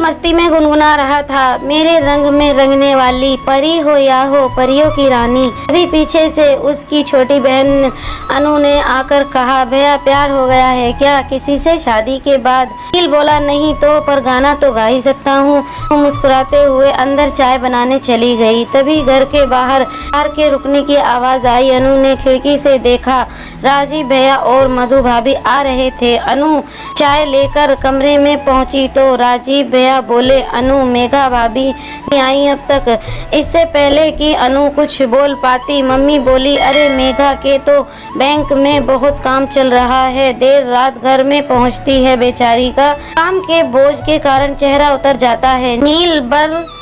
मस्ती में गुनगुना रहा था, मेरे रंग में रंगने वाली परी हो या हो परियों की रानी। अभी पीछे से उसकी छोटी बहन अनु ने आकर कहा, भैया प्यार हो गया है क्या किसी से शादी के बाद? नील बोला, नहीं तो पर गाना तो गा ही सकता हूँ। मुस्कुराते हुए अंदर चाय बनाने चली गई। तभी घर के बाहर कार के रुकने की आवाज आई। अनु ने खिड़की से देखा, राजीव भैया और मधु भाभी आ रहे थे। अनु चाय लेकर कमरे में पहुंची तो राजीव भैया बोले, अनु मेघा भाभी नहीं आई अब तक। इससे पहले कि अनु कुछ बोल पाती, मम्मी बोली, अरे मेघा के तो बैंक में बहुत काम चल रहा है, देर रात घर में पहुंचती है बेचारी का काम के बोझ के कारण चेहरा उतर जाता है। नील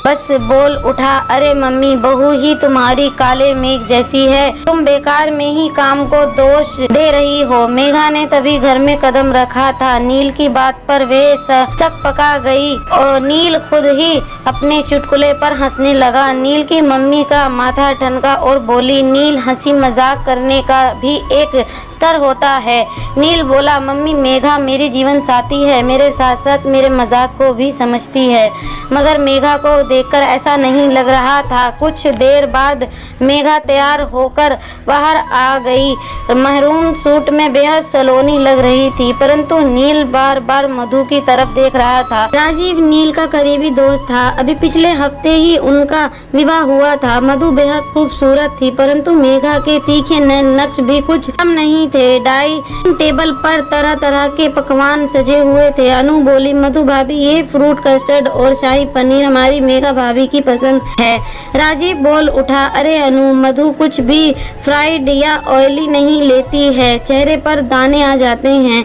बस बोल उठा, अरे मम्मी बहू ही तुम्हारी काले मेघ जैसी है, तुम बेकार में ही काम को दोष दे रही हो। मेघा ने तभी घर में कदम रखा था। नील की बात पर वे शक पका गई और नील खुद ही अपने चुटकुले पर हंसने लगा। नील की मम्मी का माथा ठनका और बोली, नील हंसी मजाक करने का भी एक स्तर होता है। नील बोला, मम्मी मेघा मेरी जीवन साथी है, मेरे साथ साथ मेरे मजाक को भी समझती है। मगर मेघा को देखकर ऐसा नहीं लग रहा था। कुछ देर बाद मेघा तैयार होकर बाहर आ गई। महरून सूट में बेहद सलोनी लग रही थी, परंतु नील बार बार मधु की तरफ देख रहा था। राजीव नील का करीबी दोस्त था। अभी पिछले हफ्ते ही उनका विवाह हुआ था। मधु बेहद खूबसूरत थी, परंतु मेघा के तीखे नैन नक्श भी कुछ कम नहीं थे। डाइनिंग टेबल पर तरह तरह के पकवान सजे हुए थे। अनु बोली, मधु भाभी ये फ्रूट कस्टर्ड और शाही पनीर हमारी मेघा भाभी की पसंद है। राजीव बोल उठा, अरे अनु मधु कुछ भी फ्राइड या ऑयली नहीं लेती है, चेहरे पर दाने आ जाते हैं।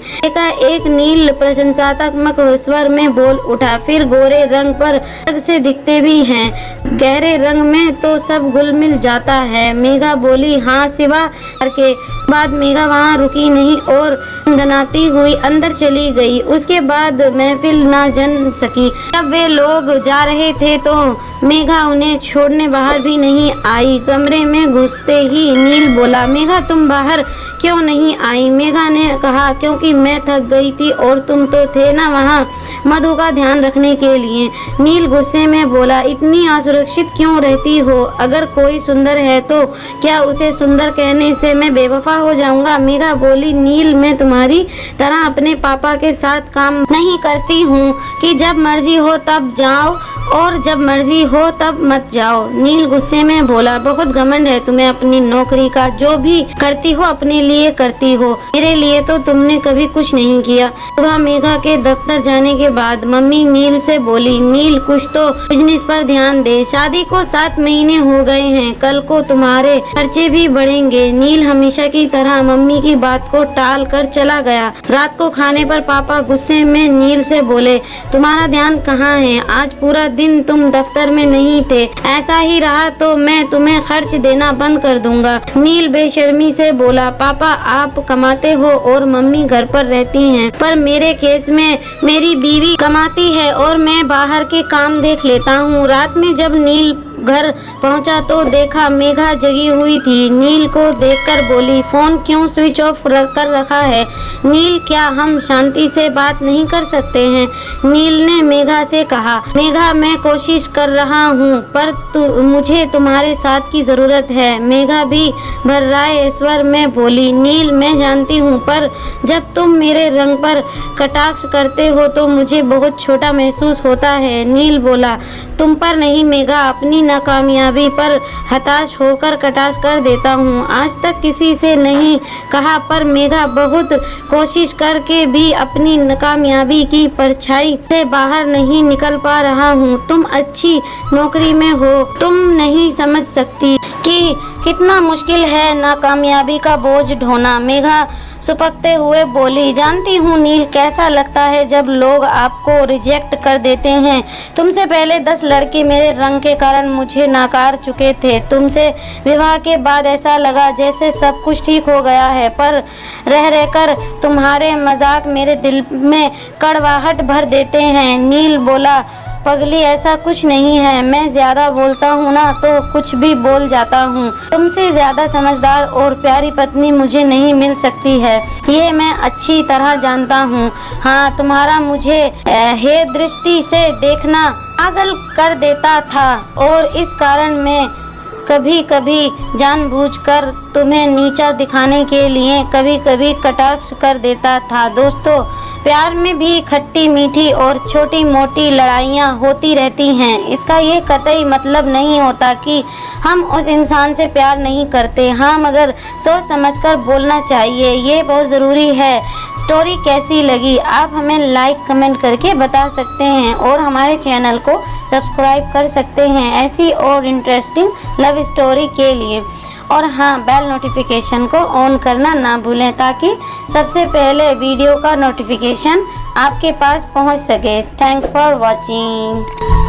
एक नील प्रशंसात्मक स्वर में बोल उठा, फिर गोरे रंग पर अलग से दिखते भी हैं, गहरे रंग में तो सब घुल मिल जाता है। मेघा बोली, हाँ सिवा के बाद मेघा वहाँ रुकी नहीं और दनाती हुई अंदर चली गई। उसके बाद महफिल ना जम सकी। जब वे लोग जा रहे थे तो मेघा उन्हें छोड़ने बाहर भी नहीं आई। कमरे में घुसते ही नील बोला, मेघा तुम बाहर क्यों नहीं आई? मेघा ने कहा, क्योंकि मैं थक गई थी और तुम तो थे ना वहाँ मधु का ध्यान रखने के लिए। नील गुस्से में बोला, इतनी असुरक्षित क्यों रहती हो? अगर कोई सुंदर है तो क्या उसे सुंदर कहने से मैं बेवफा हो जाऊंगा? मेघा बोली, नील मैं तुम्हारी तरह अपने पापा के साथ काम नहीं करती हूँ कि जब मर्जी हो तब जाओ और जब मर्जी हो तब मत जाओ। नील गुस्से में बोला, बहुत घमंड है तुम्हें अपनी नौकरी का, जो भी करती हो अपने लिए करती हो, मेरे लिए तो तुमने कभी कुछ नहीं किया। सुबह मेघा के दफ्तर जाने के बाद मम्मी नील से बोली, नील कुछ तो बिजनेस पर ध्यान दे, शादी को 7 महीने हो गए हैं, कल को तुम्हारे खर्चे भी बढ़ेंगे। नील हमेशा की तरह मम्मी की बात को टाल कर चला गया। रात को खाने पर पापा गुस्से में नील से बोले, तुम्हारा ध्यान कहाँ है? आज पूरा दिन तुम दफ्तर में नहीं थे, ऐसा ही रहा तो मैं तुम्हें खर्च देना बंद कर दूंगा। नील बेशर्मी से बोला, पापा आप कमाते हो और मम्मी घर पर रहती हैं, पर मेरे केस में मेरी बीवी कमाती है और मैं बाहर के काम देख लेता हूँ। रात में जब नील घर पहुंचा तो देखा मेघा जगी हुई थी। नील को देखकर बोली, फोन क्यों स्विच ऑफ कर रखा है? नील क्या हम शांति से बात नहीं कर सकते हैं? नील ने मेघा से कहा, मेघा मैं कोशिश कर रहा हूँ पर मुझे तुम्हारे साथ की जरूरत है। मेघा भी भर्राए स्वर में बोली, नील मैं जानती हूँ, पर जब तुम मेरे रंग पर कटाक्ष करते हो तो मुझे बहुत छोटा महसूस होता है। नील बोला, तुम पर नहीं मेघा, अपनी नाकामयाबी पर हताश होकर कटाक्ष कर देता हूँ। आज तक किसी से नहीं कहा, पर मेघा बहुत कोशिश करके भी अपनी नाकामयाबी की परछाई से बाहर नहीं निकल पा रहा हूँ। तुम अच्छी नौकरी में हो, तुम नहीं समझ सकती कि कितना मुश्किल है नाकामयाबी का बोझ ढोना। मेघा सुपकते हुए बोली, जानती हूँ नील कैसा लगता है जब लोग आपको रिजेक्ट कर देते हैं। तुमसे पहले 10 लड़के मेरे रंग के कारण मुझे नाकार चुके थे। तुमसे विवाह के बाद ऐसा लगा जैसे सब कुछ ठीक हो गया है, पर रह रहकर तुम्हारे मजाक मेरे दिल में कड़वाहट भर देते हैं। नील बोला, पगली ऐसा कुछ नहीं है, मैं ज्यादा बोलता हूँ ना तो कुछ भी बोल जाता हूँ। तुमसे ज्यादा समझदार और प्यारी पत्नी मुझे नहीं मिल सकती है, ये मैं अच्छी तरह जानता हूँ। हाँ, तुम्हारा मुझे हे दृष्टि से देखना पागल कर देता था और इस कारण मैं कभी कभी जानबूझकर तुम्हें नीचा दिखाने के लिए कभी कभी कटाक्ष कर देता था। दोस्तों, प्यार में भी खट्टी मीठी और छोटी मोटी लड़ाइयाँ होती रहती हैं। इसका ये कतई मतलब नहीं होता कि हम उस इंसान से प्यार नहीं करते। हाँ, मगर सोच समझकर बोलना चाहिए, ये बहुत ज़रूरी है। स्टोरी कैसी लगी आप हमें लाइक कमेंट करके बता सकते हैं और हमारे चैनल को सब्सक्राइब कर सकते हैं ऐसी और इंटरेस्टिंग लव स्टोरी के लिए। और हाँ, बेल नोटिफिकेशन को ऑन करना ना भूलें ताकि सबसे पहले वीडियो का नोटिफिकेशन आपके पास पहुंच सके। Thanks for watching.